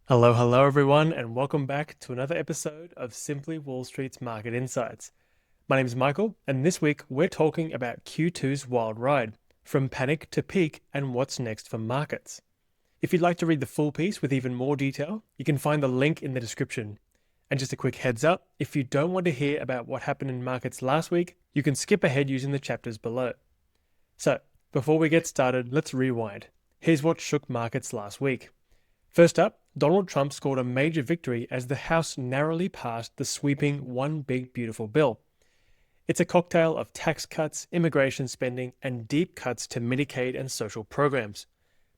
Hello everyone, and welcome back to another episode of Simply Wall Street's Market Insights. My name is Michael, and this week we're talking about Q2's wild ride, from panic to peak and what's next for markets. If you'd like to read the full piece with even more detail, you can find the link in the description. And just a quick heads up, if you don't want to hear about what happened in markets last week, you can skip ahead using the chapters below. So, before we get started, let's rewind. Here's what shook markets last week. First up, Donald Trump scored a major victory as the House narrowly passed the sweeping One Big Beautiful Bill. It's a cocktail of tax cuts, immigration spending, and deep cuts to Medicaid and social programs.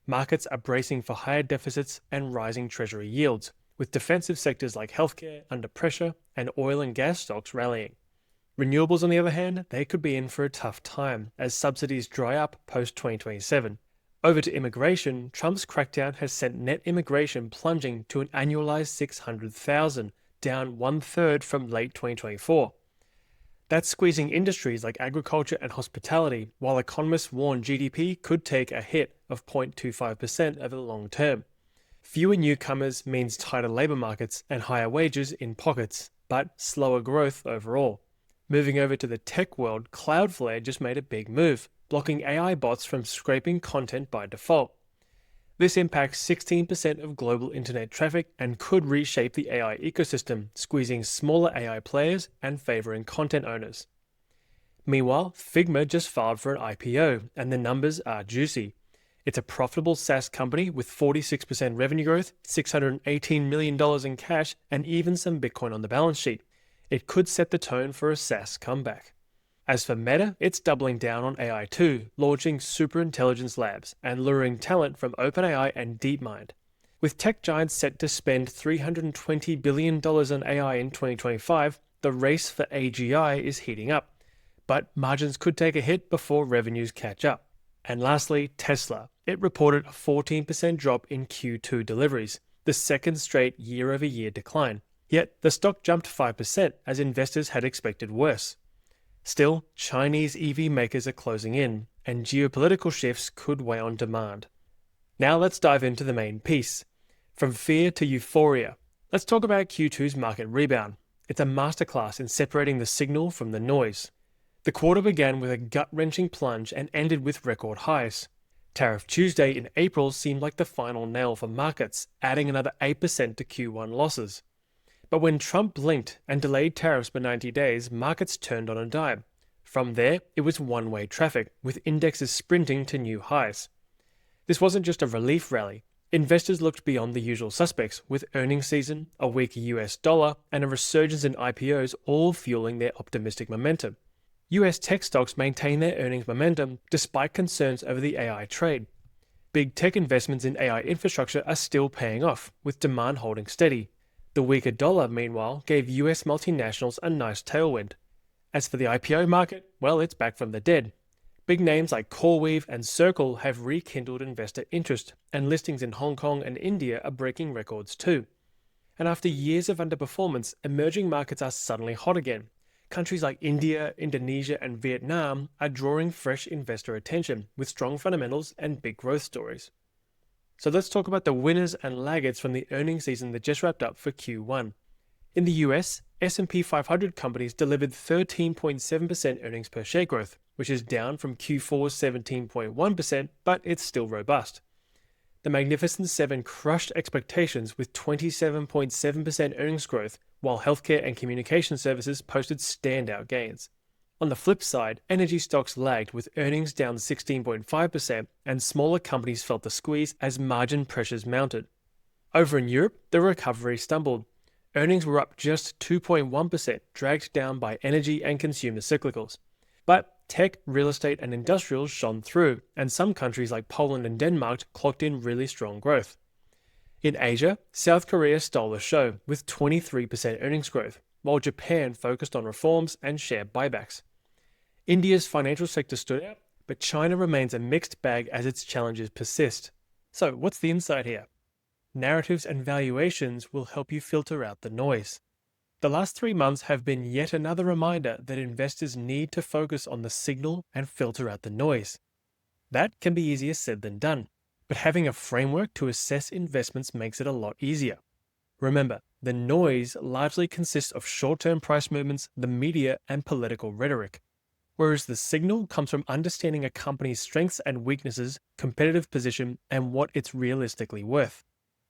Markets are bracing for higher deficits and rising Treasury yields, with defensive sectors like healthcare under pressure and oil and gas stocks rallying. Renewables, on the other hand, they could be in for a tough time as subsidies dry up post-2027. Over to immigration, Trump's crackdown has sent net immigration plunging to an annualized 600,000, down one-third from late 2024. That's squeezing industries like agriculture and hospitality, while economists warn GDP could take a hit of 0.25% over the long term. Fewer newcomers means tighter labor markets and higher wages in pockets, but slower growth overall. Moving over to the tech world, Cloudflare just made a big move, blocking AI bots from scraping content by default. This impacts 16% of global internet traffic and could reshape the AI ecosystem, squeezing smaller AI players and favoring content owners. Meanwhile, Figma just filed for an IPO, and the numbers are juicy. It's a profitable SaaS company with 46% revenue growth, $618 million in cash, and even some Bitcoin on the balance sheet. It could set the tone for a SaaS comeback. As for Meta, it's doubling down on AI too, launching Superintelligence Labs and luring talent from OpenAI and DeepMind. With tech giants set to spend $320 billion on AI in 2025, the race for AGI is heating up. But margins could take a hit before revenues catch up. And lastly, Tesla. It reported a 14% drop in Q2 deliveries, the second straight year-over-year decline. Yet the stock jumped 5% as investors had expected worse. Still, Chinese EV makers are closing in, and geopolitical shifts could weigh on demand. Now let's dive into the main piece. From fear to euphoria, let's talk about Q2's market rebound. It's a masterclass in separating the signal from the noise. The quarter began with a gut-wrenching plunge and ended with record highs. Tariff Tuesday in April seemed like the final nail for markets, adding another 8% to Q1 losses. But when Trump blinked and delayed tariffs by 90 days, markets turned on a dime. From there, it was one-way traffic, with indexes sprinting to new highs. This wasn't just a relief rally. Investors looked beyond the usual suspects, with earnings season, a weaker US dollar, and a resurgence in IPOs all fueling their optimistic momentum. US tech stocks maintained their earnings momentum despite concerns over the AI trade. Big tech investments in AI infrastructure are still paying off, with demand holding steady. The weaker dollar, meanwhile, gave US multinationals a nice tailwind. As for the IPO market, well, it's back from the dead. Big names like CoreWeave and Circle have rekindled investor interest, and listings in Hong Kong and India are breaking records too. And after years of underperformance, emerging markets are suddenly hot again. Countries like India, Indonesia, and Vietnam are drawing fresh investor attention with strong fundamentals and big growth stories. So let's talk about the winners and laggards from the earnings season that just wrapped up for Q1. In the US, S&P 500 companies delivered 13.7% earnings per share growth, which is down from Q4's 17.1%, but it's still robust. The Magnificent Seven crushed expectations with 27.7% earnings growth, while healthcare and communication services posted standout gains. On the flip side, energy stocks lagged with earnings down 16.5%, and smaller companies felt the squeeze as margin pressures mounted. Over in Europe, the recovery stumbled. Earnings were up just 2.1%, dragged down by energy and consumer cyclicals. But tech, real estate, and industrials shone through, and some countries like Poland and Denmark clocked in really strong growth. In Asia, South Korea stole the show with 23% earnings growth, while Japan focused on reforms and share buybacks. India's financial sector stood out, but China remains a mixed bag as its challenges persist. So, what's the insight here? Narratives and valuations will help you filter out the noise. The last 3 months have been yet another reminder that investors need to focus on the signal and filter out the noise. That can be easier said than done. but having a framework to assess investments makes it a lot easier. Remember, the noise largely consists of short-term price movements, the media, and political rhetoric, whereas the signal comes from understanding a company's strengths and weaknesses, competitive position, and what it's realistically worth.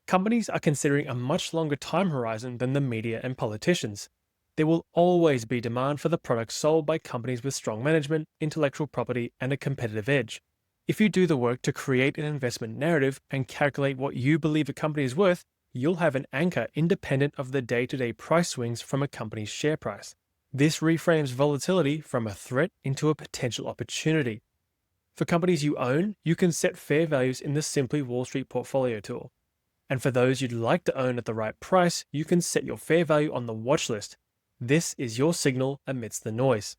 Companies are considering a much longer time horizon than the media and politicians. There will always be demand for the products sold by companies with strong management, intellectual property, and a competitive edge. If you do the work to create an investment narrative and calculate what you believe a company is worth, you'll have an anchor independent of the day-to-day price swings from a company's share price. This reframes volatility from a threat into a potential opportunity. For companies you own, you can set fair values in the Simply Wall Street portfolio tool. And for those you'd like to own at the right price, you can set your fair value on the watch list. This is your signal amidst the noise.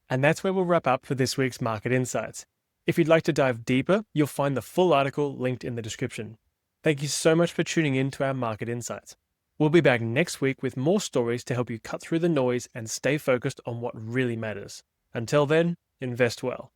And that's where we'll wrap up for this week's Market Insights. If you'd like to dive deeper, you'll find the full article linked in the description. Thank you so much for tuning in to our Market Insights. We'll be back next week with more stories to help you cut through the noise and stay focused on what really matters. Until then, invest well.